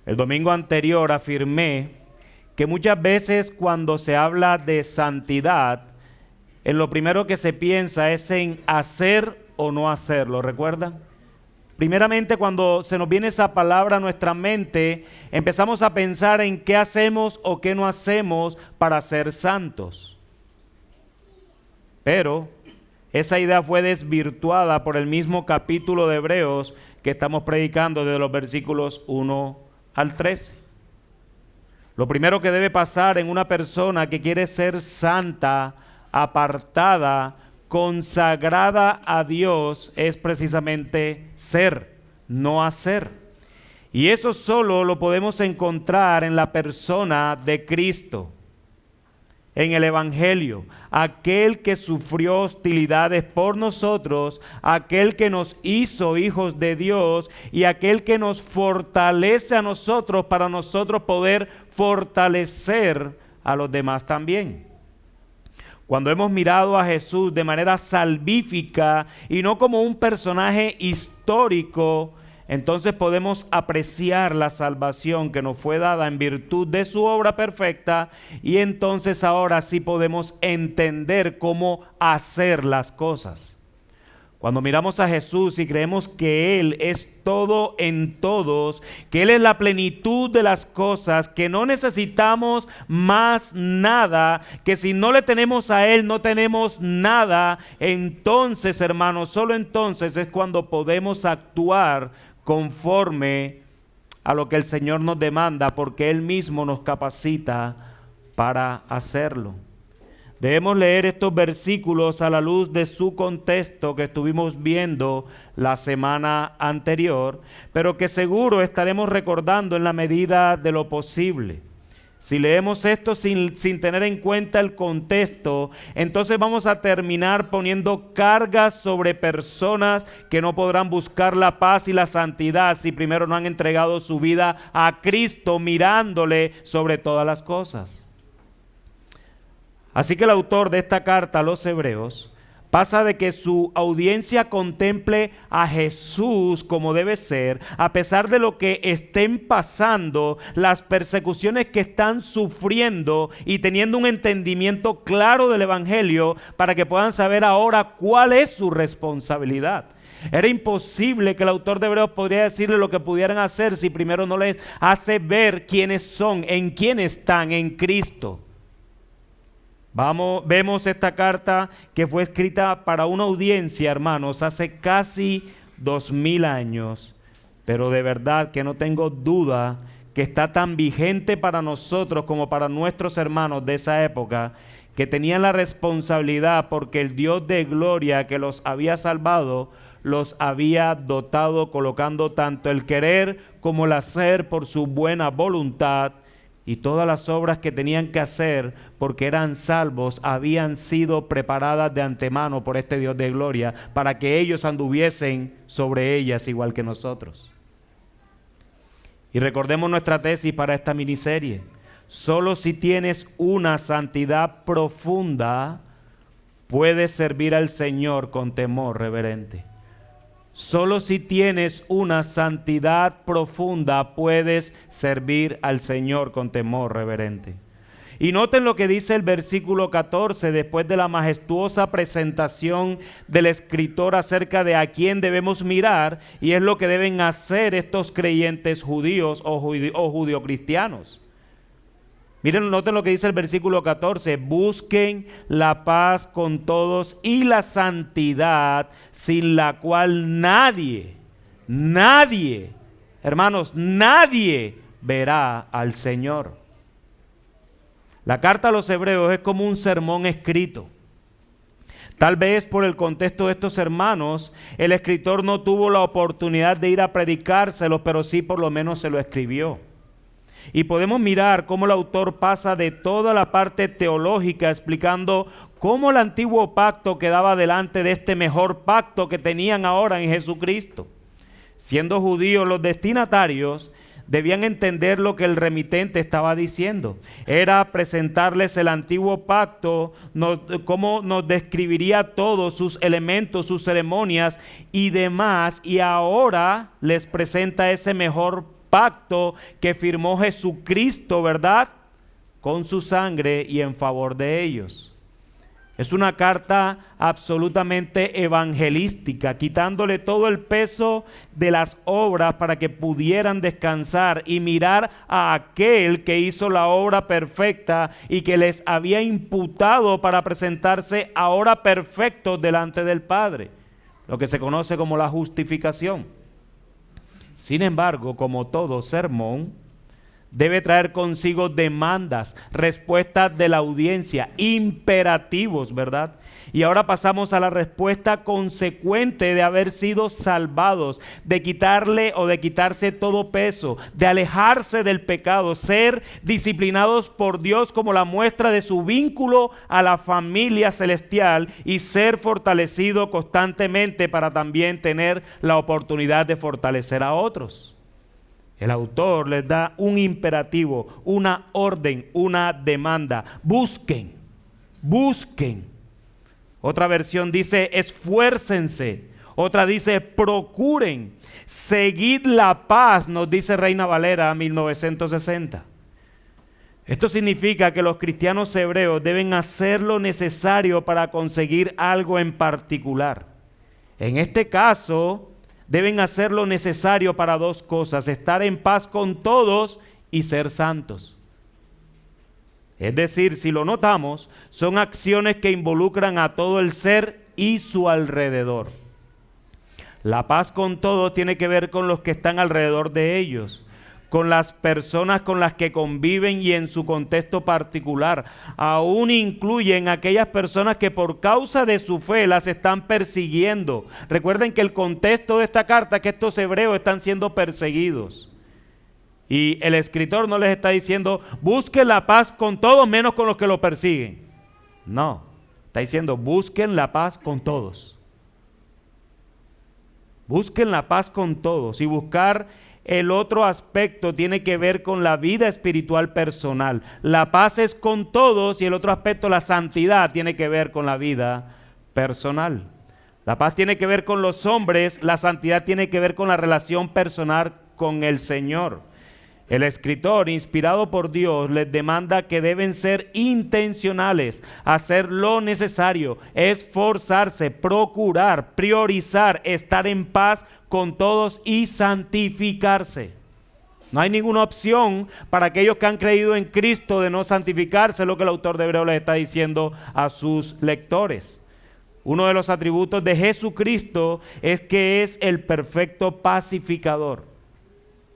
El domingo anterior afirmé que muchas veces cuando se habla de santidad, en lo primero que se piensa es en hacer o no hacerlo, ¿recuerdan? Primeramente, cuando se nos viene esa palabra a nuestra mente, empezamos a pensar en qué hacemos o qué no hacemos para ser santos. Pero esa idea fue desvirtuada por el mismo capítulo de Hebreos que estamos predicando desde los versículos 1 al 13. Lo primero que debe pasar en una persona que quiere ser santa, apartada, consagrada a Dios, es precisamente ser, no hacer. Y eso solo lo podemos encontrar en la persona de Cristo, en el Evangelio, aquel que sufrió hostilidades por nosotros, aquel que nos hizo hijos de Dios y aquel que nos fortalece a nosotros para nosotros poder fortalecer a los demás también. Cuando hemos mirado a Jesús de manera salvífica y no como un personaje histórico, entonces podemos apreciar la salvación que nos fue dada en virtud de su obra perfecta y entonces ahora sí podemos entender cómo hacer las cosas. Cuando miramos a Jesús y creemos que Él es todo en todos, que Él es la plenitud de las cosas, que no necesitamos más nada, que si no le tenemos a Él no tenemos nada, entonces, hermanos, solo entonces es cuando podemos actuar conforme a lo que el Señor nos demanda, porque Él mismo nos capacita para hacerlo. Debemos leer estos versículos a la luz de su contexto que estuvimos viendo la semana anterior, pero que seguro estaremos recordando en la medida de lo posible. Si leemos esto sin tener en cuenta el contexto, entonces vamos a terminar poniendo cargas sobre personas que no podrán buscar la paz y la santidad si primero no han entregado su vida a Cristo mirándole sobre todas las cosas. Así que el autor de esta carta a los Hebreos pasa de que su audiencia contemple a Jesús como debe ser, a pesar de lo que estén pasando, las persecuciones que están sufriendo y teniendo un entendimiento claro del Evangelio para que puedan saber ahora cuál es su responsabilidad. Era imposible que el autor de Hebreos podría decirle lo que pudieran hacer si primero no les hace ver quiénes son, en quién están, en Cristo. Vemos esta carta que fue escrita para una audiencia, hermanos, hace casi 2000 años, pero de verdad que no tengo duda que está tan vigente para nosotros como para nuestros hermanos de esa época, que tenían la responsabilidad porque el Dios de gloria que los había salvado, los había dotado colocando tanto el querer como el hacer por su buena voluntad. Y todas las obras que tenían que hacer porque eran salvos habían sido preparadas de antemano por este Dios de gloria para que ellos anduviesen sobre ellas igual que nosotros. Y recordemos nuestra tesis para esta miniserie. Solo si tienes una santidad profunda puedes servir al Señor con temor reverente. Solo si tienes una santidad profunda puedes servir al Señor con temor reverente. Y noten lo que dice el versículo 14 después de la majestuosa presentación del escritor acerca de a quién debemos mirar, y es lo que deben hacer estos creyentes judíos o judio-cristianos. Miren, noten lo que dice el versículo 14, busquen la paz con todos y la santidad sin la cual nadie, hermanos, nadie verá al Señor. La carta a los Hebreos es como un sermón escrito. Tal vez por el contexto de estos hermanos, el escritor no tuvo la oportunidad de ir a predicárselos, pero sí por lo menos se lo escribió. Y podemos mirar cómo el autor pasa de toda la parte teológica explicando cómo el antiguo pacto quedaba delante de este mejor pacto que tenían ahora en Jesucristo. Siendo judíos los destinatarios, debían entender lo que el remitente estaba diciendo. Era presentarles el antiguo pacto, cómo nos describiría todos sus elementos, sus ceremonias y demás, y ahora les presenta ese mejor pacto que firmó Jesucristo, ¿verdad?, con su sangre y en favor de ellos. Es una carta absolutamente evangelística, quitándole todo el peso de las obras para que pudieran descansar y mirar a aquel que hizo la obra perfecta y que les había imputado para presentarse ahora perfectos delante del Padre, lo que se conoce como la justificación. Sin embargo, como todo sermón, debe traer consigo demandas, respuestas de la audiencia, imperativos, ¿verdad? Y ahora pasamos a la respuesta consecuente de haber sido salvados, de quitarle o de quitarse todo peso, de alejarse del pecado, ser disciplinados por Dios como la muestra de su vínculo a la familia celestial y ser fortalecido constantemente para también tener la oportunidad de fortalecer a otros. El autor les da un imperativo, una orden, una demanda. Busquen, busquen. Otra versión dice esfuércense. Otra dice procuren. Seguid la paz, nos dice Reina Valera 1960. Esto significa que los cristianos hebreos deben hacer lo necesario para conseguir algo en particular. En este caso, deben hacer lo necesario para dos cosas: estar en paz con todos y ser santos. Es decir, si lo notamos, son acciones que involucran a todo el ser y su alrededor. La paz con todos tiene que ver con los que están alrededor de ellos, con las personas con las que conviven y en su contexto particular. Aún incluyen aquellas personas que por causa de su fe las están persiguiendo. Recuerden que el contexto de esta carta es que estos hebreos están siendo perseguidos. Y el escritor no les está diciendo, busquen la paz con todos menos con los que lo persiguen. No, está diciendo, busquen la paz con todos. Busquen la paz con todos. Y buscar el otro aspecto tiene que ver con la vida espiritual personal. La paz es con todos y el otro aspecto, la santidad, tiene que ver con la vida personal. La paz tiene que ver con los hombres, la santidad tiene que ver con la relación personal con el Señor. El escritor, inspirado por Dios, les demanda que deben ser intencionales, hacer lo necesario, esforzarse, procurar, priorizar, estar en paz con todos y santificarse. No hay ninguna opción para aquellos que han creído en Cristo de no santificarse, es lo que el autor de Hebreos les está diciendo a sus lectores. Uno de los atributos de Jesucristo es que es el perfecto pacificador.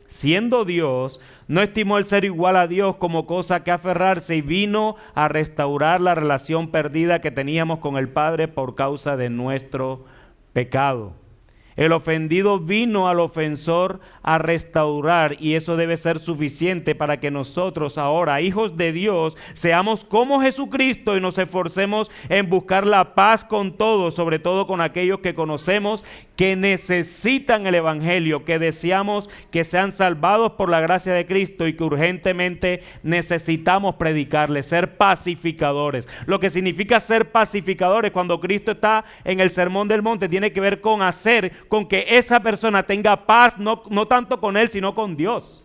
Siendo Dios, no estimó el ser igual a Dios como cosa que aferrarse y vino a restaurar la relación perdida que teníamos con el Padre por causa de nuestro pecado. El ofendido vino al ofensor a restaurar y eso debe ser suficiente para que nosotros ahora, hijos de Dios, seamos como Jesucristo y nos esforcemos en buscar la paz con todos, sobre todo con aquellos que conocemos que necesitan el Evangelio, que deseamos que sean salvados por la gracia de Cristo y que urgentemente necesitamos predicarles, ser pacificadores. Lo que significa ser pacificadores cuando Cristo está en el Sermón del Monte tiene que ver con con que esa persona tenga paz, no tanto con él, sino con Dios.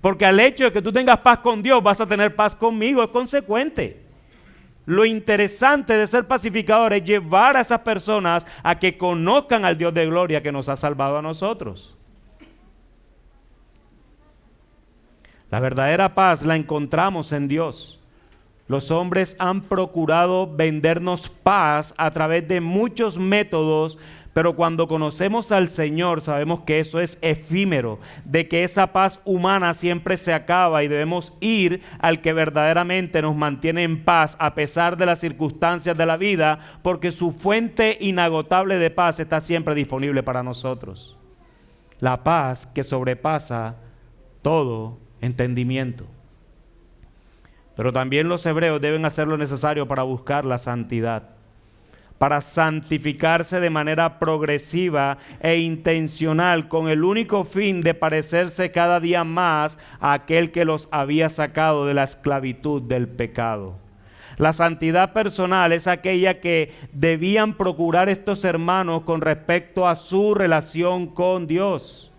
Porque al hecho de que tú tengas paz con Dios, vas a tener paz conmigo, es consecuente. Lo interesante de ser pacificador es llevar a esas personas a que conozcan al Dios de gloria que nos ha salvado a nosotros. La verdadera paz la encontramos en Dios. Los hombres han procurado vendernos paz a través de muchos métodos, pero cuando conocemos al Señor sabemos que eso es efímero, de que esa paz humana siempre se acaba y debemos ir al que verdaderamente nos mantiene en paz a pesar de las circunstancias de la vida, porque su fuente inagotable de paz está siempre disponible para nosotros. La paz que sobrepasa todo entendimiento. Pero también los hebreos deben hacer lo necesario para buscar la santidad, para santificarse de manera progresiva e intencional con el único fin de parecerse cada día más a aquel que los había sacado de la esclavitud del pecado. La santidad personal es aquella que debían procurar estos hermanos con respecto a su relación con Dios.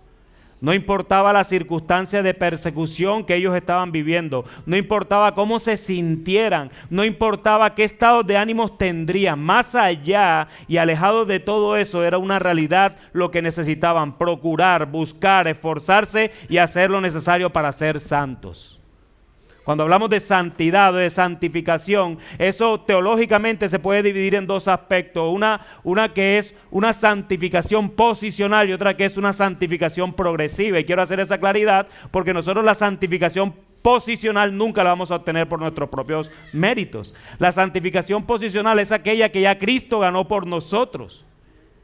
No importaba la circunstancia de persecución que ellos estaban viviendo, no importaba cómo se sintieran, no importaba qué estado de ánimos tendrían. Más allá y alejado de todo eso, era una realidad lo que necesitaban: procurar, buscar, esforzarse y hacer lo necesario para ser santos. Cuando hablamos de santidad o de santificación, eso teológicamente se puede dividir en dos aspectos. Una que es una santificación posicional y otra que es una santificación progresiva. Y quiero hacer esa claridad porque nosotros la santificación posicional nunca la vamos a obtener por nuestros propios méritos. La santificación posicional es aquella que ya Cristo ganó por nosotros.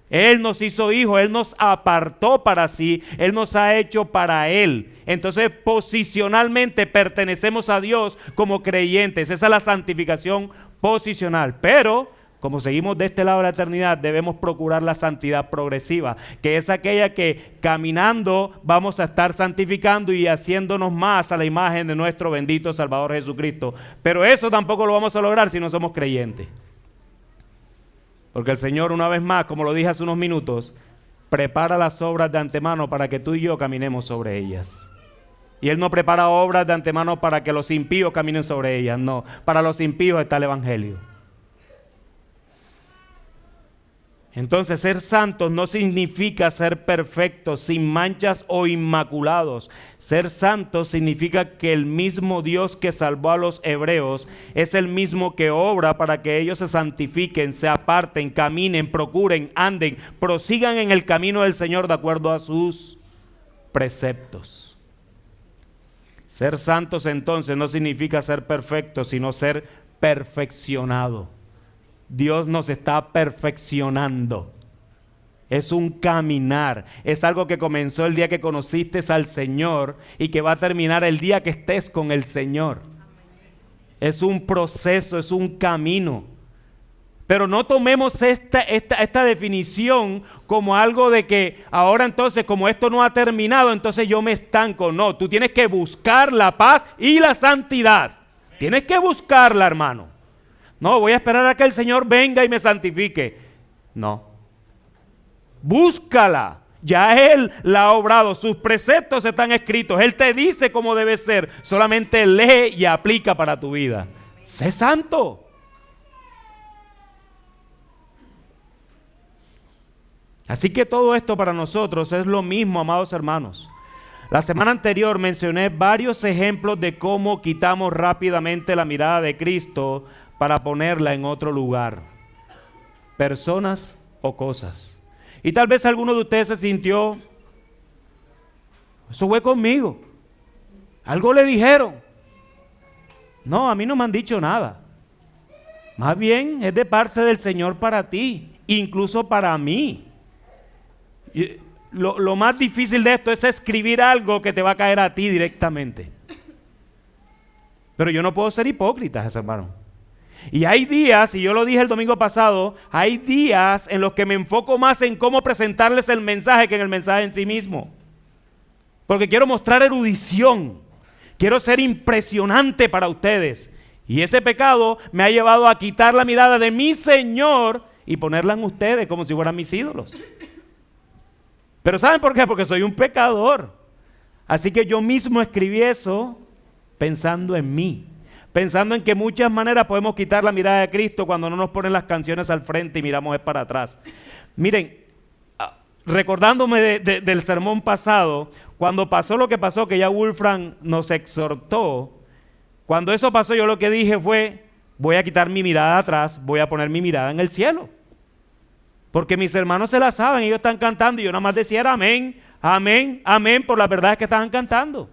Él nos hizo hijos, Él nos apartó para sí, Él nos ha hecho para Él. Entonces, posicionalmente pertenecemos a Dios como creyentes. Esa es la santificación posicional. Pero, como seguimos de este lado de la eternidad, debemos procurar la santidad progresiva, que es aquella que caminando vamos a estar santificando y haciéndonos más a la imagen de nuestro bendito Salvador Jesucristo. Pero eso tampoco lo vamos a lograr si no somos creyentes. Porque el Señor, una vez más, como lo dije hace unos minutos, prepara las obras de antemano para que tú y yo caminemos sobre ellas. Y Él no prepara obras de antemano para que los impíos caminen sobre ellas, no. Para los impíos está el Evangelio. Entonces, ser santos no significa ser perfectos, sin manchas o inmaculados. Ser santos significa que el mismo Dios que salvó a los hebreos es el mismo que obra para que ellos se santifiquen, se aparten, caminen, procuren, anden, prosigan en el camino del Señor de acuerdo a sus preceptos. Ser santos entonces no significa ser perfectos, sino ser perfeccionado. Dios nos está perfeccionando. Es un caminar, es algo que comenzó el día que conociste al Señor y que va a terminar el día que estés con el Señor. Es un proceso, es un camino. Pero no tomemos esta definición como algo de que ahora entonces, como esto no ha terminado, entonces yo me estanco. No, tú tienes que buscar la paz y la santidad. Tienes que buscarla, hermano. No, voy a esperar a que el Señor venga y me santifique. No. Búscala. Ya Él la ha obrado. Sus preceptos están escritos. Él te dice cómo debe ser. Solamente lee y aplica para tu vida. Sé santo. Así que todo esto para nosotros es lo mismo, amados hermanos. La semana anterior mencioné varios ejemplos de cómo quitamos rápidamente la mirada de Cristo para ponerla en otro lugar, personas o cosas. Y tal vez alguno de ustedes se sintió, eso fue conmigo, algo le dijeron. No, a mí no me han dicho nada. Más bien es de parte del Señor para ti, incluso para mí. Lo más difícil de esto es escribir algo que te va a caer a ti directamente. Pero yo no puedo ser hipócrita, hermano. Y hay días, y yo lo dije el domingo pasado, hay días en los que me enfoco más en cómo presentarles el mensaje que en el mensaje en sí mismo. Porque quiero mostrar erudición, quiero ser impresionante para ustedes. Y ese pecado me ha llevado a quitar la mirada de mi Señor y ponerla en ustedes como si fueran mis ídolos. Pero ¿saben por qué? Porque soy un pecador. Así que yo mismo escribí eso pensando en mí. Pensando en que muchas maneras podemos quitar la mirada de Cristo cuando no nos ponen las canciones al frente y miramos para atrás. Miren, recordándome del sermón pasado, cuando pasó lo que pasó, que ya Wolfram nos exhortó, cuando eso pasó yo lo que dije fue, voy a quitar mi mirada atrás, voy a poner mi mirada en el cielo. Porque mis hermanos se la saben, ellos están cantando y yo nada más decía era amén, amén, amén por las verdades que estaban cantando.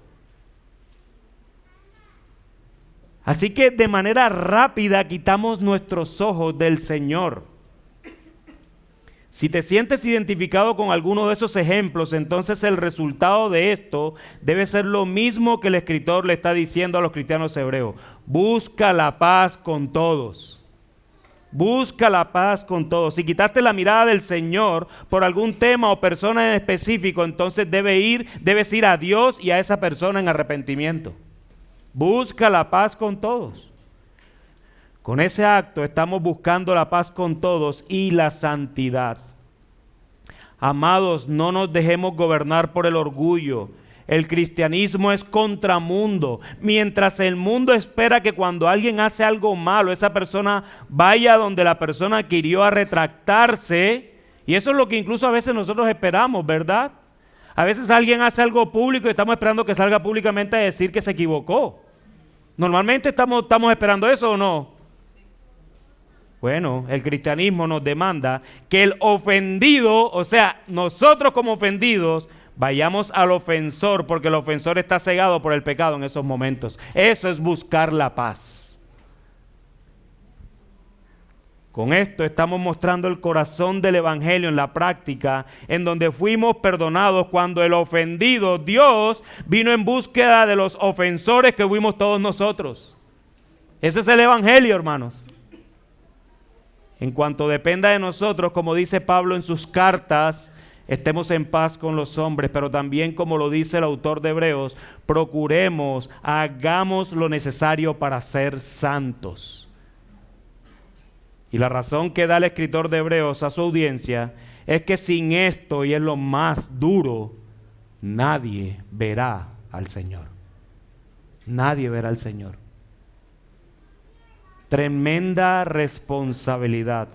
Así que de manera rápida quitamos nuestros ojos del Señor. Si te sientes identificado con alguno de esos ejemplos, entonces el resultado de esto debe ser lo mismo que el escritor le está diciendo a los cristianos hebreos. Busca la paz con todos. Busca la paz con todos. Si quitaste la mirada del Señor por algún tema o persona en específico, entonces debes ir a Dios y a esa persona en arrepentimiento. Busca la paz con todos. Con ese acto estamos buscando la paz con todos y la santidad. Amados, no nos dejemos gobernar por el orgullo. El cristianismo es contramundo. Mientras el mundo espera que cuando alguien hace algo malo, esa persona vaya donde la persona que hirió a retractarse. Y eso es lo que incluso a veces nosotros esperamos, ¿verdad? A veces alguien hace algo público y estamos esperando que salga públicamente a decir que se equivocó. Normalmente estamos esperando eso, ¿o no? Bueno, el cristianismo nos demanda que el ofendido, o sea, nosotros como ofendidos, vayamos al ofensor, porque el ofensor está cegado por el pecado en esos momentos. Eso es buscar la paz. Con esto estamos mostrando el corazón del evangelio en la práctica, en donde fuimos perdonados cuando el ofendido, Dios, vino en búsqueda de los ofensores que fuimos todos nosotros. Ese es el evangelio, hermanos. En cuanto dependa de nosotros, como dice Pablo en sus cartas, estemos en paz con los hombres, pero también, como lo dice el autor de Hebreos, procuremos, hagamos lo necesario para ser santos. Y la razón que da el escritor de Hebreos a su audiencia es que sin esto, y es lo más duro, nadie verá al Señor. Nadie verá al Señor. Tremenda responsabilidad.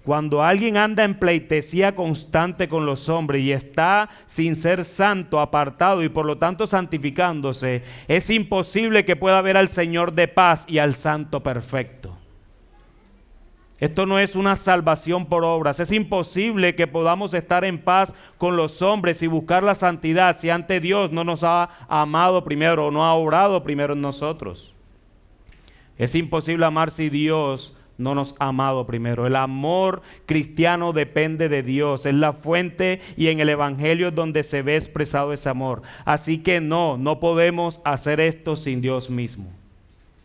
Cuando alguien anda en pleitesía constante con los hombres y está sin ser santo, apartado y por lo tanto santificándose, es imposible que pueda ver al Señor de paz y al Santo perfecto. Esto no es una salvación por obras. Es imposible que podamos estar en paz con los hombres y buscar la santidad si ante Dios no nos ha amado primero o no ha obrado primero en nosotros. Es imposible amar si Dios no nos ha amado primero. El amor cristiano depende de Dios. Es la fuente y en el evangelio es donde se ve expresado ese amor. Así que no podemos hacer esto sin Dios mismo.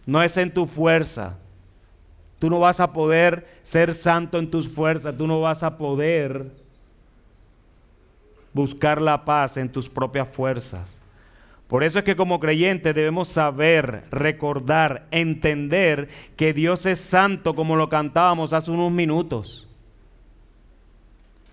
No es en tu fuerza. Tú no vas a poder ser santo en tus fuerzas. Tú no vas a poder buscar la paz en tus propias fuerzas. Por eso es que como creyentes debemos saber, recordar, entender que Dios es santo, como lo cantábamos hace unos minutos.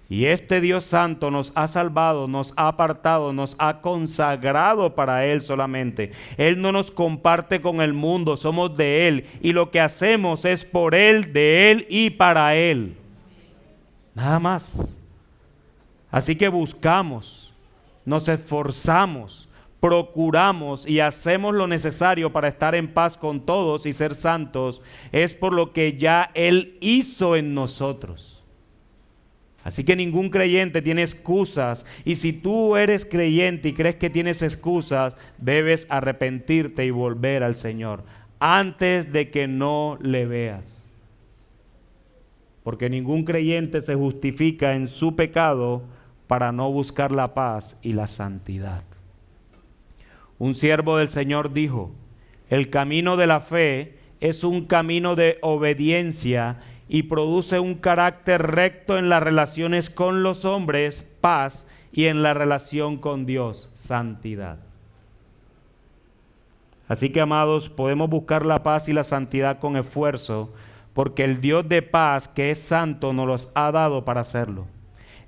Y este Dios santo nos ha salvado, nos ha apartado, nos ha consagrado para Él solamente. Él no nos comparte con el mundo, somos de Él. Y lo que hacemos es por Él, de Él y para Él. Nada más. Así que buscamos, nos esforzamos, procuramos y hacemos lo necesario para estar en paz con todos y ser santos, es por lo que ya Él hizo en nosotros. Así que ningún creyente tiene excusas, y si tú eres creyente y crees que tienes excusas, debes arrepentirte y volver al Señor antes de que no le veas. Porque ningún creyente se justifica en su pecado para no buscar la paz y la santidad. Un siervo del Señor dijo: el camino de la fe es un camino de obediencia y produce un carácter recto en las relaciones con los hombres, paz, y en la relación con Dios, santidad. Así que, amados, podemos buscar la paz y la santidad con esfuerzo, porque el Dios de paz, que es santo, nos los ha dado para hacerlo.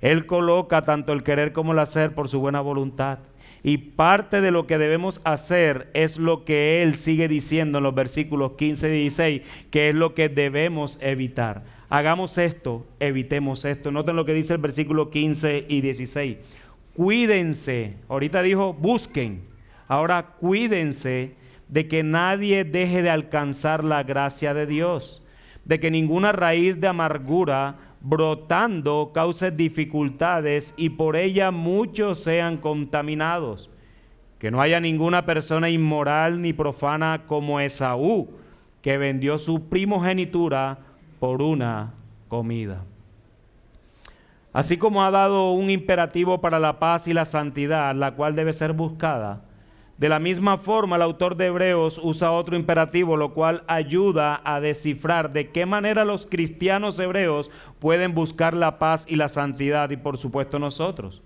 Él coloca tanto el querer como el hacer por su buena voluntad. Y parte de lo que debemos hacer es lo que Él sigue diciendo en los versículos 15 y 16, que es lo que debemos evitar. Hagamos esto, evitemos esto. Noten lo que dice el versículo 15 y 16. Cuídense, ahorita dijo busquen, ahora cuídense de que nadie deje de alcanzar la gracia de Dios, de que ninguna raíz de amargura brotando cause dificultades y por ella muchos sean contaminados. Que no haya ninguna persona inmoral ni profana como Esaú, que vendió su primogenitura por una comida. Así como ha dado un imperativo para la paz y la santidad, la cual debe ser buscada, de la misma forma el autor de Hebreos usa otro imperativo, lo cual ayuda a descifrar de qué manera los cristianos hebreos pueden buscar la paz y la santidad, y por supuesto nosotros.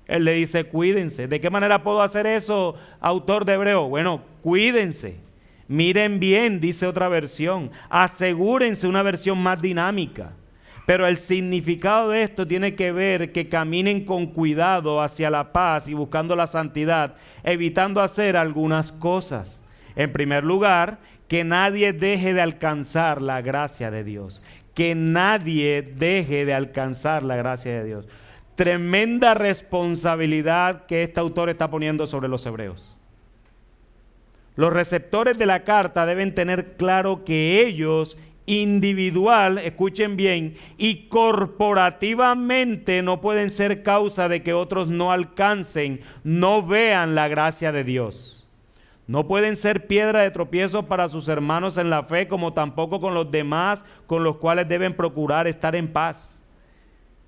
Él le dice: cuídense. ¿De qué manera puedo hacer eso, autor de Hebreos? Bueno, cuídense. Miren bien, dice otra versión. Asegúrense, una versión más dinámica. Pero el significado de esto tiene que ver que caminen con cuidado hacia la paz y buscando la santidad, evitando hacer algunas cosas. En primer lugar, que nadie deje de alcanzar la gracia de Dios. Que nadie deje de alcanzar la gracia de Dios. Tremenda responsabilidad que este autor está poniendo sobre los hebreos. Los receptores de la carta deben tener claro que ellos individual, escuchen bien, y corporativamente no pueden ser causa de que otros no alcancen, no vean la gracia de Dios. No pueden ser piedra de tropiezo para sus hermanos en la fe, como tampoco con los demás con los cuales deben procurar estar en paz.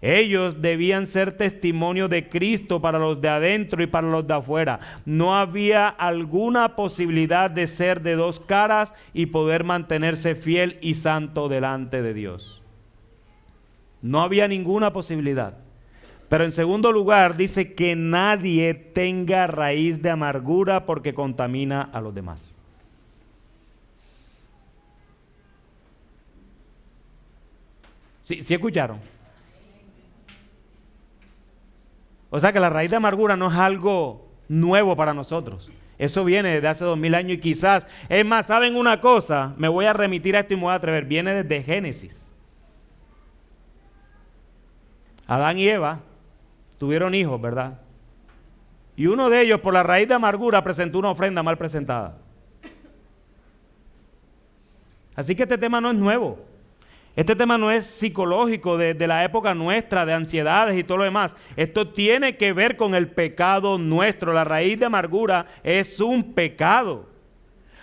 Ellos debían ser testimonio de Cristo para los de adentro y para los de afuera. No había alguna posibilidad de ser de dos caras y poder mantenerse fiel y santo delante de Dios. No había ninguna posibilidad. Pero en segundo lugar dice que nadie tenga raíz de amargura porque contamina a los demás. ¿Sí escucharon? O sea que la raíz de amargura no es algo nuevo para nosotros. Eso viene desde hace 2000 años y quizás, es más, ¿saben una cosa? Me voy a remitir a esto y me voy a atrever. Viene desde Génesis. Adán y Eva tuvieron hijos, ¿verdad? Y uno de ellos, por la raíz de amargura, presentó una ofrenda mal presentada. Así que este tema no es nuevo. Este tema no es psicológico de la época nuestra, de ansiedades y todo lo demás. Esto tiene que ver con el pecado nuestro. La raíz de amargura es un pecado.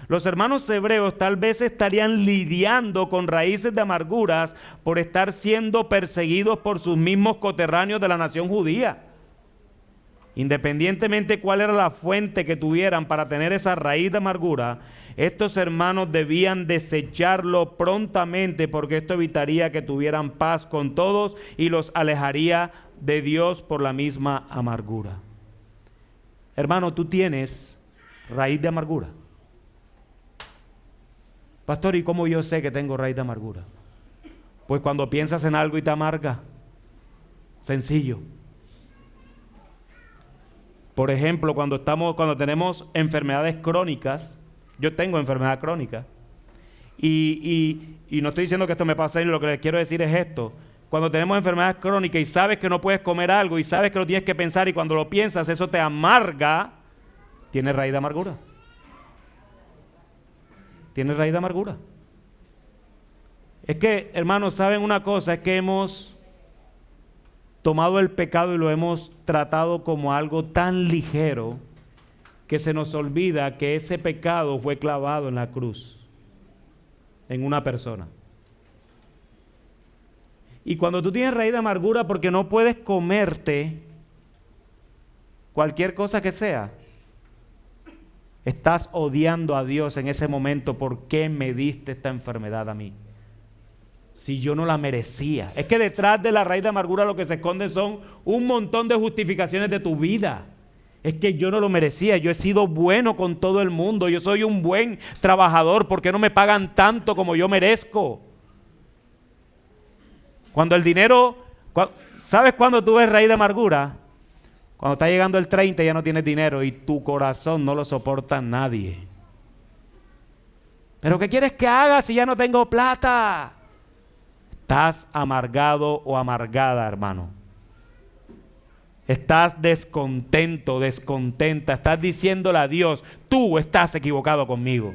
Los hermanos hebreos tal vez estarían lidiando con raíces de amarguras por estar siendo perseguidos por sus mismos coterráneos de la nación judía. Independientemente cuál era la fuente que tuvieran para tener esa raíz de amargura, estos hermanos debían desecharlo prontamente porque esto evitaría que tuvieran paz con todos y los alejaría de Dios por la misma amargura. Hermano, tú tienes raíz de amargura. Pastor, ¿y cómo yo sé que tengo raíz de amargura? Pues cuando piensas en algo y te amarga. Sencillo. Por ejemplo, cuando tenemos enfermedades crónicas, yo tengo enfermedad crónica, y no estoy diciendo que esto me pase, lo que les quiero decir es esto. Cuando tenemos enfermedades crónicas y sabes que no puedes comer algo y sabes que lo tienes que pensar y cuando lo piensas eso te amarga, tienes raíz de amargura. Tienes raíz de amargura. Es que, hermanos, ¿saben una cosa? Es que hemos tomado el pecado y lo hemos tratado como algo tan ligero que se nos olvida que ese pecado fue clavado en la cruz, en una persona. Y cuando tú tienes raíz de amargura porque no puedes comerte cualquier cosa que sea, estás odiando a Dios en ese momento. ¿Por qué me diste esta enfermedad a mí? Si yo no la merecía. Es que detrás de la raíz de amargura lo que se esconde son un montón de justificaciones de tu vida. Es que yo no lo merecía, yo he sido bueno con todo el mundo, yo soy un buen trabajador, ¿por qué no me pagan tanto como yo merezco? Cuando el dinero, ¿sabes cuándo tú ves raíz de amargura? Cuando está llegando el 30 ya no tienes dinero y tu corazón no lo soporta nadie. ¿Pero qué quieres que haga si ya no tengo plata? Estás amargado o amargada, hermano. Estás descontento, descontenta. Estás diciéndole a Dios, tú estás equivocado conmigo.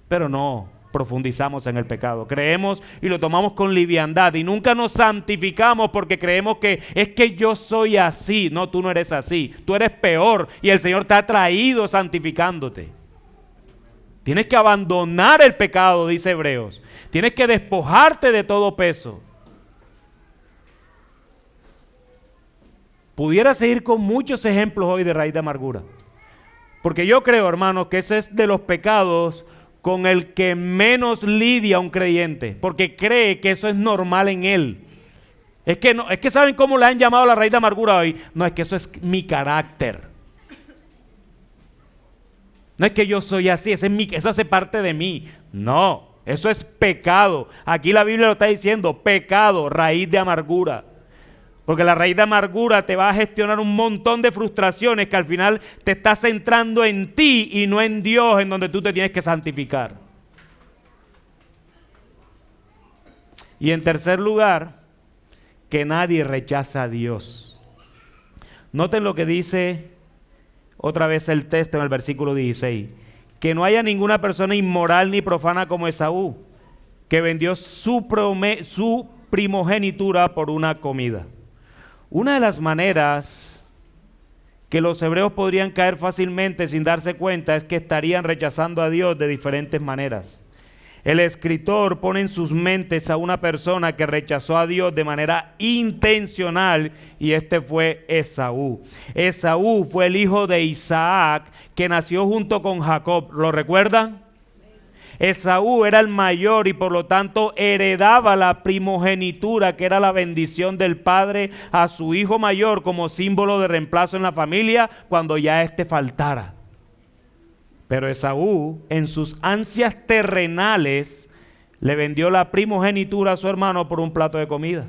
Pero no profundizamos en el pecado. Creemos y lo tomamos con liviandad y nunca nos santificamos porque creemos que es que yo soy así. No, tú no eres así. Tú eres peor y el Señor te ha traído santificándote. Tienes que abandonar el pecado, dice Hebreos. Tienes que despojarte de todo peso. Pudiera seguir con muchos ejemplos hoy de raíz de amargura. Porque yo creo, hermanos, que ese es de los pecados con el que menos lidia un creyente. Porque cree que eso es normal en él. Es que ¿saben cómo le han llamado la raíz de amargura hoy? No, es que eso es mi carácter. No es que yo soy así, eso hace parte de mí. No. Eso es pecado. Aquí la Biblia lo está diciendo, pecado, raíz de amargura. Porque la raíz de amargura te va a gestionar un montón de frustraciones que al final te estás centrando en ti y no en Dios, en donde tú te tienes que santificar. Y en tercer lugar, que nadie rechaza a Dios. Noten lo que dice otra vez el texto en el versículo 16. Que no haya ninguna persona inmoral ni profana como Esaú, que vendió su primogenitura por una comida. Una de las maneras que los hebreos podrían caer fácilmente sin darse cuenta es que estarían rechazando a Dios de diferentes maneras. El escritor pone en sus mentes a una persona que rechazó a Dios de manera intencional y este fue Esaú. Esaú fue el hijo de Isaac que nació junto con Jacob. ¿Lo recuerdan? Esaú era el mayor y por lo tanto heredaba la primogenitura, que era la bendición del padre a su hijo mayor como símbolo de reemplazo en la familia cuando ya éste faltara. Pero Esaú, en sus ansias terrenales, le vendió la primogenitura a su hermano por un plato de comida.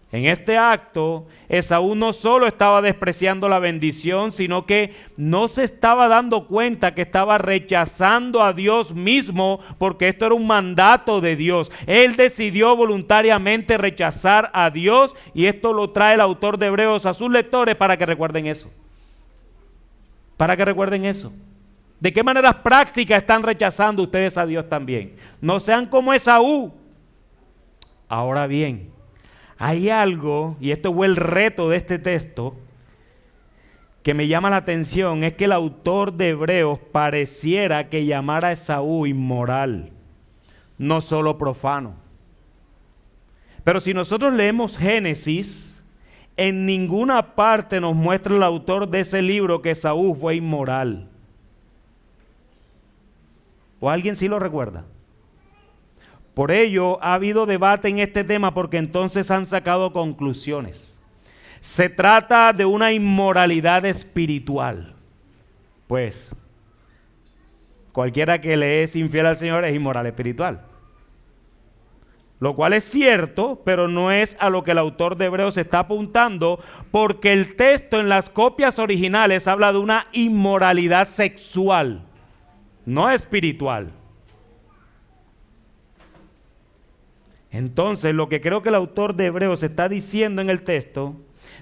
En este acto, Esaú no solo estaba despreciando la bendición, sino que no se estaba dando cuenta que estaba rechazando a Dios mismo, porque esto era un mandato de Dios. Él decidió voluntariamente rechazar a Dios y esto lo trae el autor de Hebreos a sus lectores para que recuerden eso. Para que recuerden eso. ¿De qué maneras prácticas están rechazando ustedes a Dios también? No sean como Esaú. Ahora bien, hay algo, y esto fue el reto de este texto, que me llama la atención, es que el autor de Hebreos pareciera que llamara a Esaú inmoral, no solo profano. Pero si nosotros leemos Génesis, en ninguna parte nos muestra el autor de ese libro que Esaú fue inmoral. ¿O alguien sí lo recuerda? Por ello ha habido debate en este tema porque entonces han sacado conclusiones. Se trata de una inmoralidad espiritual. Pues cualquiera que le es infiel al Señor es inmoral espiritual. Lo cual es cierto, pero no es a lo que el autor de Hebreos está apuntando, porque el texto en las copias originales habla de una inmoralidad sexual, no espiritual. Entonces, lo que creo que el autor de Hebreos está diciendo en el texto,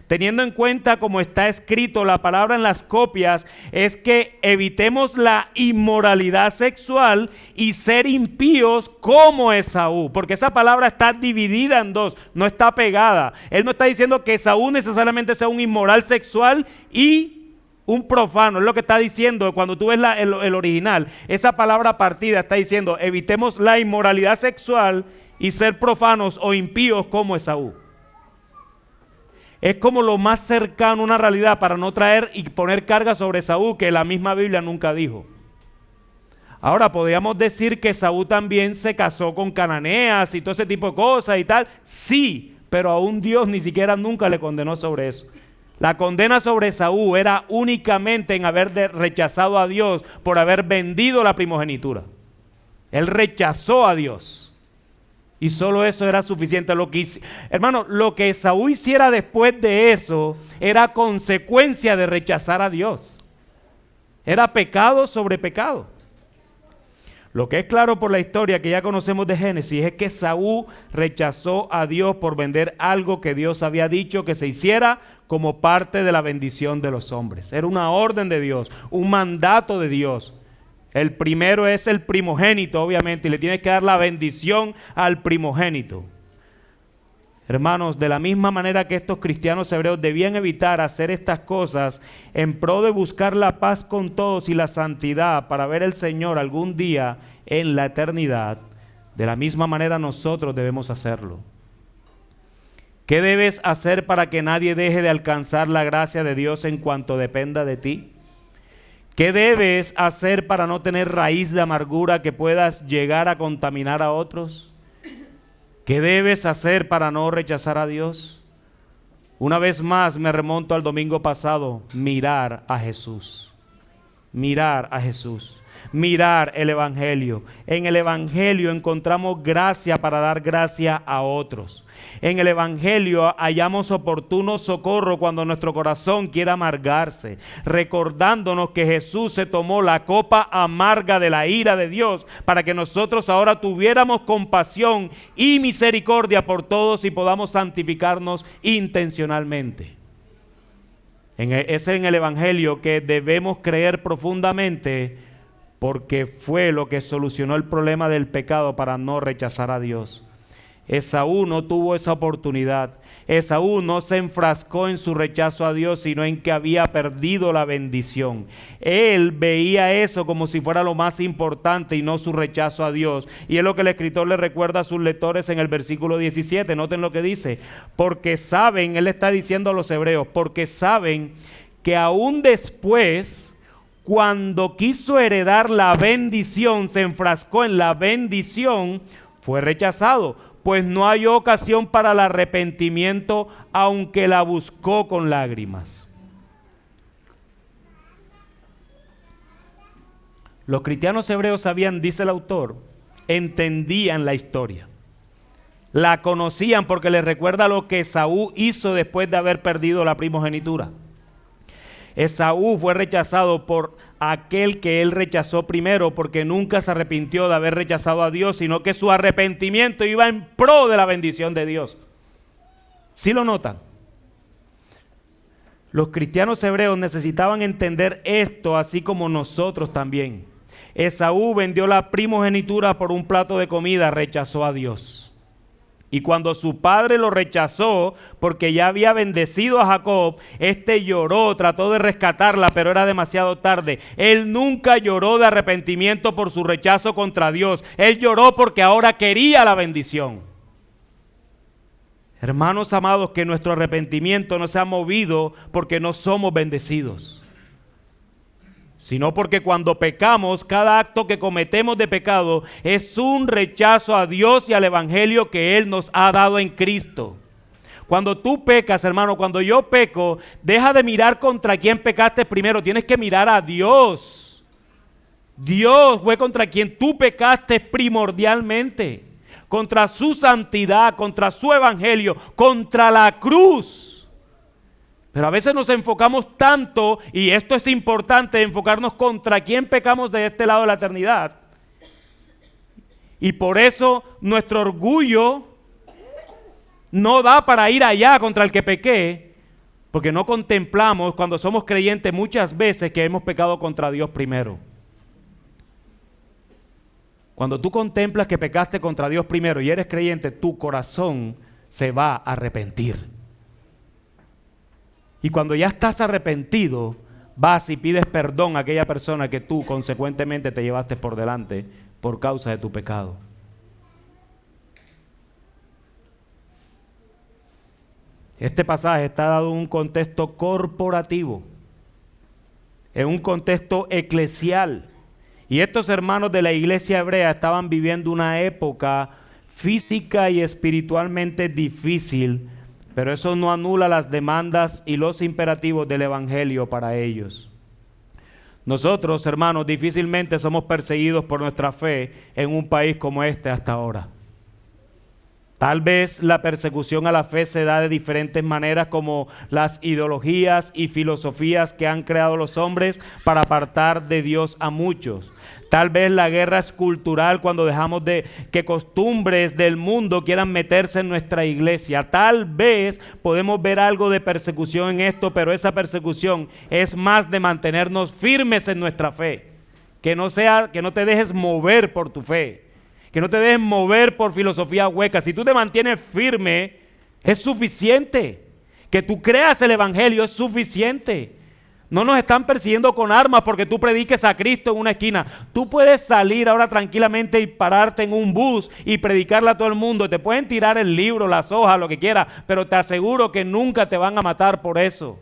teniendo en cuenta cómo está escrito la palabra en las copias, es que evitemos la inmoralidad sexual y ser impíos como Esaú, porque esa palabra está dividida en dos, no está pegada. Él no está diciendo que Esaú necesariamente sea un inmoral sexual y un profano. Es lo que está diciendo cuando tú ves el original. Esa palabra partida está diciendo evitemos la inmoralidad sexual y ser profanos o impíos como Esaú. Es como lo más cercano a una realidad para no traer y poner carga sobre Esaú, que la misma Biblia nunca dijo. Ahora, podríamos decir que Esaú también se casó con cananeas y todo ese tipo de cosas y tal. Sí, pero aún Dios ni siquiera nunca le condenó sobre eso. La condena sobre Esaú era únicamente en haber rechazado a Dios por haber vendido la primogenitura. Él rechazó a Dios. Y solo eso era suficiente. Hermano, lo que Esaú hiciera después de eso era consecuencia de rechazar a Dios. Era pecado sobre pecado. Lo que es claro por la historia que ya conocemos de Génesis es que Esaú rechazó a Dios por vender algo que Dios había dicho que se hiciera como parte de la bendición de los hombres. Era una orden de Dios, un mandato de Dios. El primero es el primogénito, obviamente, y le tienes que dar la bendición al primogénito. Hermanos, de la misma manera que estos cristianos hebreos debían evitar hacer estas cosas en pro de buscar la paz con todos y la santidad para ver al Señor algún día en la eternidad, de la misma manera nosotros debemos hacerlo. ¿Qué debes hacer para que nadie deje de alcanzar la gracia de Dios en cuanto dependa de ti? ¿Qué debes hacer para no tener raíz de amargura que puedas llegar a contaminar a otros? ¿Qué debes hacer para no rechazar a Dios? Una vez más me remonto al domingo pasado, mirar a Jesús. mirar a Jesús, mirar el Evangelio. En el Evangelio encontramos gracia para dar gracia a otros. En el Evangelio hallamos oportuno socorro cuando nuestro corazón quiera amargarse, recordándonos que Jesús se tomó la copa amarga de la ira de Dios para que nosotros ahora tuviéramos compasión y misericordia por todos y podamos santificarnos intencionalmente. Es en el Evangelio que debemos creer profundamente, porque fue lo que solucionó el problema del pecado para no rechazar a Dios. Esaú no tuvo esa oportunidad. Esaú no se enfrascó en su rechazo a Dios, sino en que había perdido la bendición. Él veía eso como si fuera lo más importante y no su rechazo a Dios. Y es lo que el escritor le recuerda a sus lectores en el versículo 17. Noten lo que dice. Porque saben, él está diciendo a los hebreos, porque saben que aún después, cuando quiso heredar la bendición, se enfrascó en la bendición, fue rechazado. Pues no hay ocasión para el arrepentimiento, aunque la buscó con lágrimas. Los cristianos hebreos sabían, dice el autor, entendían la historia. La conocían porque les recuerda lo que Esaú hizo después de haber perdido la primogenitura. Esaú fue rechazado por aquel que él rechazó primero, porque nunca se arrepintió de haber rechazado a Dios, sino que su arrepentimiento iba en pro de la bendición de Dios. ¿Sí lo notan? Los cristianos hebreos necesitaban entender esto, así como nosotros también. Esaú vendió la primogenitura por un plato de comida, rechazó a Dios. Y cuando su padre lo rechazó porque ya había bendecido a Jacob, este lloró, trató de rescatarla, pero era demasiado tarde. Él nunca lloró de arrepentimiento por su rechazo contra Dios. Él lloró porque ahora quería la bendición. Hermanos amados, que nuestro arrepentimiento no sea movido porque no somos bendecidos, sino porque cuando pecamos, cada acto que cometemos de pecado es un rechazo a Dios y al Evangelio que Él nos ha dado en Cristo. Cuando tú pecas, hermano, cuando yo peco, deja de mirar contra quién pecaste primero, tienes que mirar a Dios. Dios fue contra quien tú pecaste primordialmente, contra su santidad, contra su Evangelio, contra la cruz. Pero a veces nos enfocamos tanto, y esto es importante, enfocarnos contra quién pecamos de este lado de la eternidad. Y por eso nuestro orgullo no da para ir allá contra el que pequé, porque no contemplamos cuando somos creyentes muchas veces que hemos pecado contra Dios primero. Cuando tú contemplas que pecaste contra Dios primero y eres creyente, tu corazón se va a arrepentir. Y cuando ya estás arrepentido, vas y pides perdón a aquella persona que tú consecuentemente te llevaste por delante por causa de tu pecado. Este pasaje está dado en un contexto corporativo, en un contexto eclesial. Y estos hermanos de la iglesia hebrea estaban viviendo una época física y espiritualmente difícil, pero eso no anula las demandas y los imperativos del Evangelio para ellos. Nosotros, hermanos, difícilmente somos perseguidos por nuestra fe en un país como este hasta ahora. Tal vez la persecución a la fe se da de diferentes maneras, como las ideologías y filosofías que han creado los hombres para apartar de Dios a muchos. Tal vez la guerra es cultural cuando dejamos de que costumbres del mundo quieran meterse en nuestra iglesia. Tal vez podemos ver algo de persecución en esto, pero esa persecución es más de mantenernos firmes en nuestra fe. Que no te dejes mover por tu fe. Que no te dejes mover por filosofía hueca. Si tú te mantienes firme, es suficiente. Que tú creas el Evangelio es suficiente. No nos están persiguiendo con armas porque tú prediques a Cristo en una esquina. Tú puedes salir ahora tranquilamente y pararte en un bus y predicarle a todo el mundo. Te pueden tirar el libro, las hojas, lo que quieras, pero te aseguro que nunca te van a matar por eso.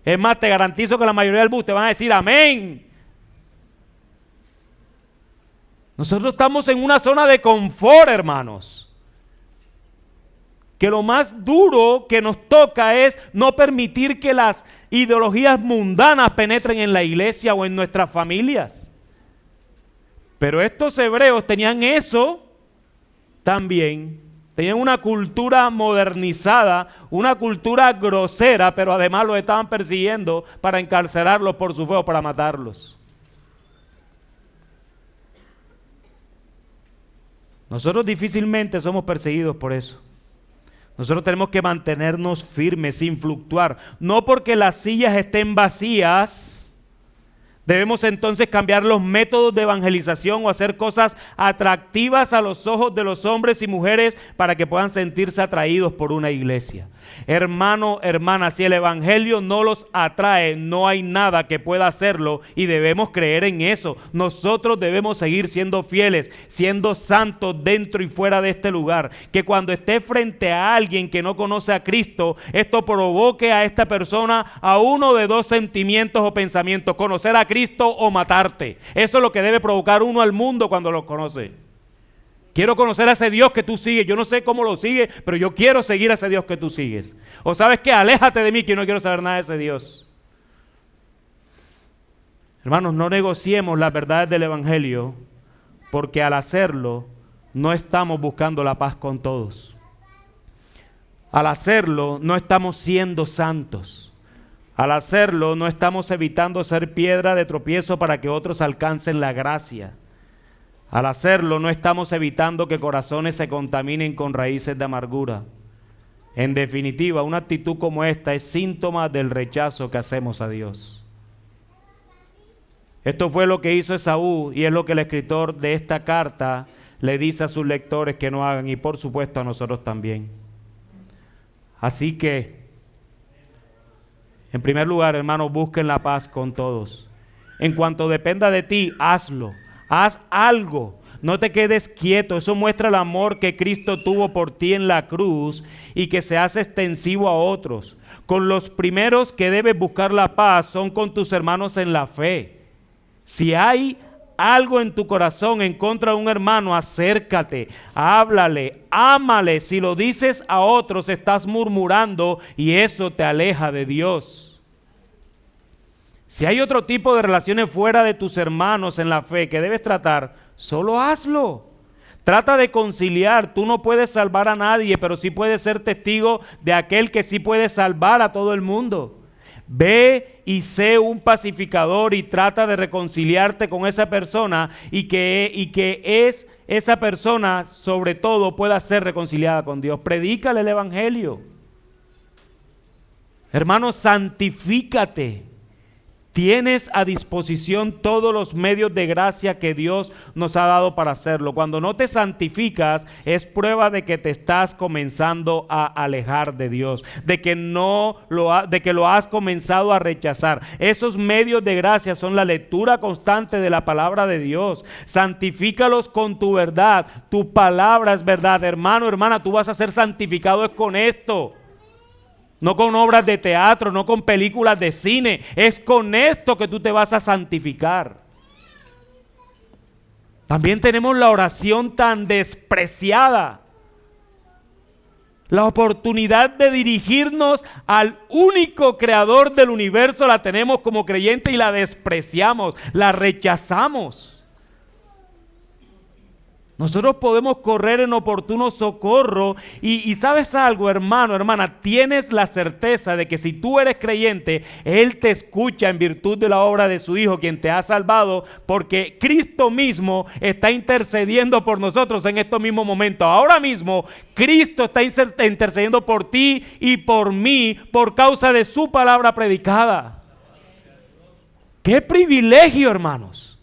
Es más, te garantizo que la mayoría del bus te van a decir amén. Nosotros estamos en una zona de confort, hermanos. que lo más duro que nos toca es no permitir que las ideologías mundanas penetren en la iglesia o en nuestras familias. Pero estos hebreos tenían eso también. Tenían una cultura modernizada, una cultura grosera, pero además los estaban persiguiendo para encarcelarlos por su fe o para matarlos. Nosotros difícilmente somos perseguidos por eso. Nosotros tenemos que mantenernos firmes, sin fluctuar. No porque las sillas estén vacías, debemos entonces cambiar los métodos de evangelización o hacer cosas atractivas a los ojos de los hombres y mujeres para que puedan sentirse atraídos por una iglesia. Hermano, hermana, si el evangelio no los atrae, no hay nada que pueda hacerlo y debemos creer en eso. Nosotros debemos seguir siendo fieles, siendo santos dentro y fuera de este lugar. Que cuando esté frente a alguien que no conoce a Cristo, esto provoque a esta persona a uno de dos sentimientos o pensamientos: conocer a Cristo o matarte. Eso es lo que debe provocar uno al mundo cuando lo conoce. Quiero conocer a ese Dios que tú sigues. Yo no sé cómo lo sigues, pero yo quiero seguir a ese Dios que tú sigues. O sabes qué, aléjate de mí, que yo no quiero saber nada de ese Dios. Hermanos, no negociemos las verdades del evangelio, porque al hacerlo no estamos buscando la paz con todos. Al hacerlo no estamos siendo santos. Al hacerlo no estamos evitando ser piedra de tropiezo para que otros alcancen la gracia. Al hacerlo no estamos evitando que corazones se contaminen con raíces de amargura. En definitiva, una actitud como esta es síntoma del rechazo que hacemos a Dios. Esto fue lo que hizo Esaú y es lo que el escritor de esta carta le dice a sus lectores que no hagan, y por supuesto a nosotros también. Así que, en primer lugar, hermanos, busquen la paz con todos. En cuanto dependa de ti, hazlo. Haz algo, no te quedes quieto. Eso muestra el amor que Cristo tuvo por ti en la cruz y que se hace extensivo a otros. Con los primeros que debes buscar la paz son con tus hermanos en la fe. Si hay algo en tu corazón en contra de un hermano, acércate, háblale, ámale. Si lo dices a otros, estás murmurando y eso te aleja de Dios. Si hay otro tipo de relaciones fuera de tus hermanos en la fe que debes tratar, solo hazlo. Trata de conciliar. Tú no puedes salvar a nadie, pero sí puedes ser testigo de aquel que sí puede salvar a todo el mundo. Ve y sé un pacificador y trata de reconciliarte con esa persona y que esa persona sobre todo pueda ser reconciliada con Dios. Predícale el evangelio. Hermano, santifícate. Tienes a disposición todos los medios de gracia que Dios nos ha dado para hacerlo. Cuando no te santificas, es prueba de que te estás comenzando a alejar de Dios, de que lo has comenzado a rechazar. Esos medios de gracia son la lectura constante de la palabra de Dios. Santifícalos con tu verdad. Tu palabra es verdad. Hermano, hermana, tú vas a ser santificado es con esto. No con obras de teatro, no con películas de cine. Es con esto que tú te vas a santificar. También tenemos la oración tan despreciada. La oportunidad de dirigirnos al único creador del universo la tenemos como creyentes y la despreciamos, la rechazamos. Nosotros podemos correr en oportuno socorro y ¿sabes algo, hermano, hermana? Tienes la certeza de que si tú eres creyente, Él te escucha en virtud de la obra de su Hijo, quien te ha salvado, porque Cristo mismo está intercediendo por nosotros en estos mismos momentos. Ahora mismo, Cristo está intercediendo por ti y por mí por causa de su palabra predicada. ¡Qué privilegio, hermanos!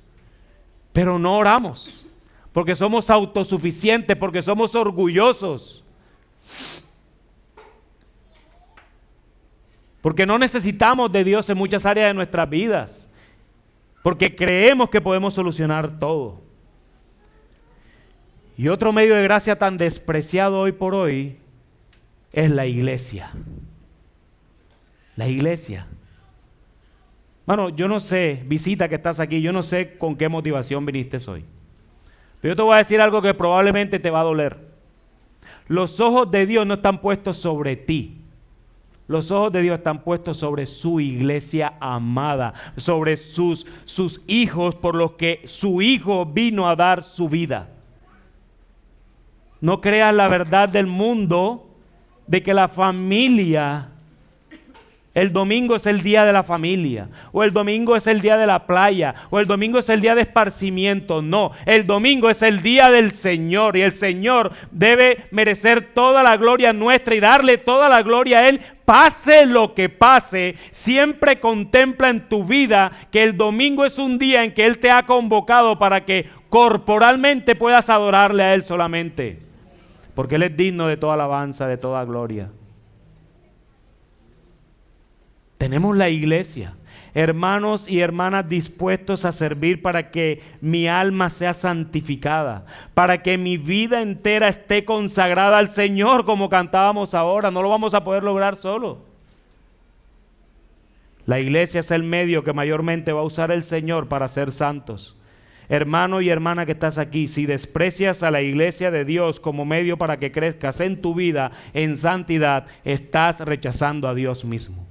Pero no oramos. Porque somos autosuficientes, porque somos orgullosos. Porque no necesitamos de Dios en muchas áreas de nuestras vidas. Porque creemos que podemos solucionar todo. Y otro medio de gracia tan despreciado hoy por hoy es la iglesia. La iglesia. Bueno, yo no sé, visita que estás aquí, yo no sé con qué motivación viniste hoy. Pero yo te voy a decir algo que probablemente te va a doler. Los ojos de Dios no están puestos sobre ti. Los ojos de Dios están puestos sobre su iglesia amada, sobre sus hijos por los que su Hijo vino a dar su vida. No creas la verdad del mundo de que la familia, el domingo es el día de la familia, o el domingo es el día de la playa, o el domingo es el día de esparcimiento. No, el domingo es el día del Señor, y el Señor debe merecer toda la gloria nuestra y darle toda la gloria a Él. Pase lo que pase, siempre contempla en tu vida que el domingo es un día en que Él te ha convocado para que corporalmente puedas adorarle a Él solamente, porque Él es digno de toda alabanza, de toda gloria. Tenemos la iglesia, hermanos y hermanas dispuestos a servir para que mi alma sea santificada, para que mi vida entera esté consagrada al Señor, como cantábamos ahora. No lo vamos a poder lograr solo. La iglesia es el medio que mayormente va a usar el Señor para ser santos. Hermano y hermana que estás aquí, si desprecias a la iglesia de Dios como medio para que crezcas en tu vida en santidad, estás rechazando a Dios mismo.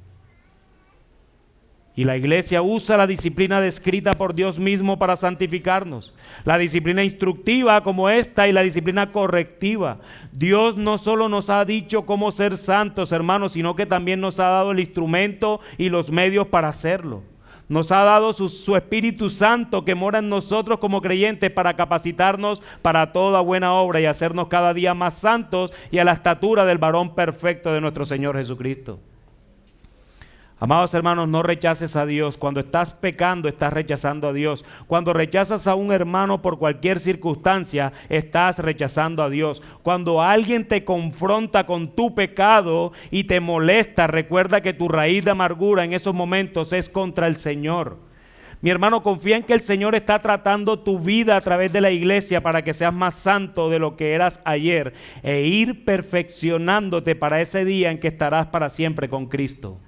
Y la iglesia usa la disciplina descrita por Dios mismo para santificarnos. La disciplina instructiva como esta y la disciplina correctiva. Dios no solo nos ha dicho cómo ser santos, hermanos, sino que también nos ha dado el instrumento y los medios para hacerlo. Nos ha dado su Espíritu Santo que mora en nosotros como creyentes para capacitarnos para toda buena obra y hacernos cada día más santos y a la estatura del varón perfecto de nuestro Señor Jesucristo. Amados hermanos, no rechaces a Dios. Cuando estás pecando, estás rechazando a Dios. Cuando rechazas a un hermano por cualquier circunstancia, estás rechazando a Dios. Cuando alguien te confronta con tu pecado y te molesta, recuerda que tu raíz de amargura en esos momentos es contra el Señor. Mi hermano, confía en que el Señor está tratando tu vida a través de la iglesia para que seas más santo de lo que eras ayer e ir perfeccionándote para ese día en que estarás para siempre con Cristo.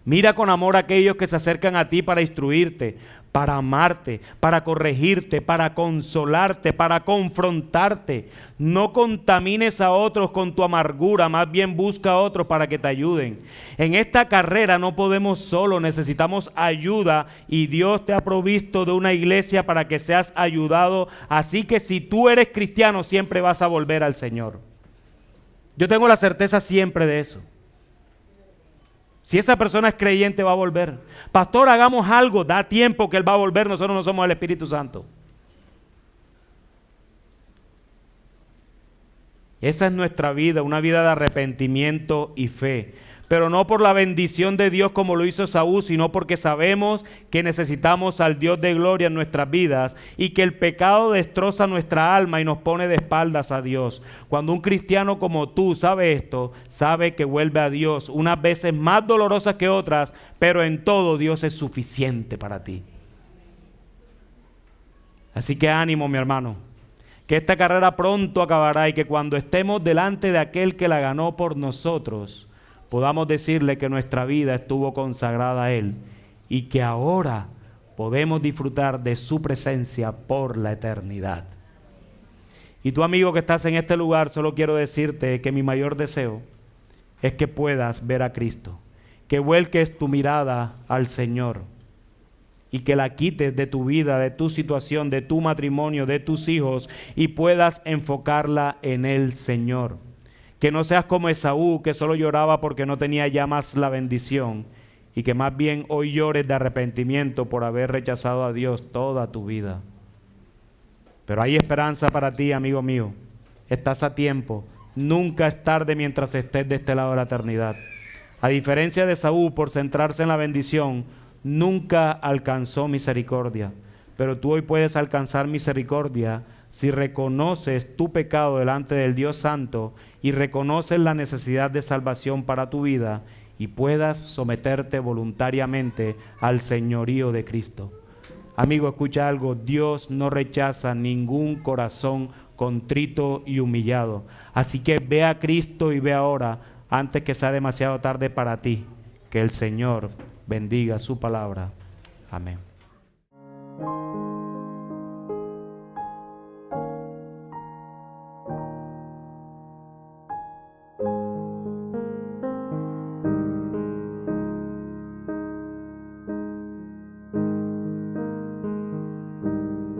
Mira con amor a aquellos que se acercan a ti para instruirte, para amarte, para corregirte, para consolarte, para confrontarte. No contamines a otros con tu amargura, más bien busca a otros para que te ayuden. En esta carrera no podemos solo, necesitamos ayuda y Dios te ha provisto de una iglesia para que seas ayudado. Así que si tú eres cristiano, siempre vas a volver al Señor. Yo tengo la certeza siempre de eso. Si esa persona es creyente, va a volver. Pastor, hagamos algo, da tiempo que Él va a volver, nosotros no somos el Espíritu Santo. Esa es nuestra vida, una vida de arrepentimiento y fe. Pero no por la bendición de Dios como lo hizo Saúl, sino porque sabemos que necesitamos al Dios de gloria en nuestras vidas y que el pecado destroza nuestra alma y nos pone de espaldas a Dios. Cuando un cristiano como tú sabe esto, sabe que vuelve a Dios, unas veces más dolorosas que otras, pero en todo Dios es suficiente para ti. Así que ánimo, mi hermano, que esta carrera pronto acabará y que cuando estemos delante de aquel que la ganó por nosotros, podamos decirle que nuestra vida estuvo consagrada a Él y que ahora podemos disfrutar de su presencia por la eternidad. Y tú, amigo que estás en este lugar, solo quiero decirte que mi mayor deseo es que puedas ver a Cristo, que vuelques tu mirada al Señor y que la quites de tu vida, de tu situación, de tu matrimonio, de tus hijos y puedas enfocarla en el Señor. Que no seas como Esaú, que solo lloraba porque no tenía ya más la bendición, y que más bien hoy llores de arrepentimiento por haber rechazado a Dios toda tu vida. Pero hay esperanza para ti, amigo mío. Estás a tiempo. Nunca es tarde mientras estés de este lado de la eternidad. A diferencia de Esaú, por centrarse en la bendición, nunca alcanzó misericordia. Pero tú hoy puedes alcanzar misericordia si reconoces tu pecado delante del Dios Santo y reconoces la necesidad de salvación para tu vida y puedas someterte voluntariamente al señorío de Cristo. Amigo, escucha algo, Dios no rechaza ningún corazón contrito y humillado. Así que ve a Cristo y ve ahora, antes que sea demasiado tarde para ti. Que el Señor bendiga su palabra. Amén.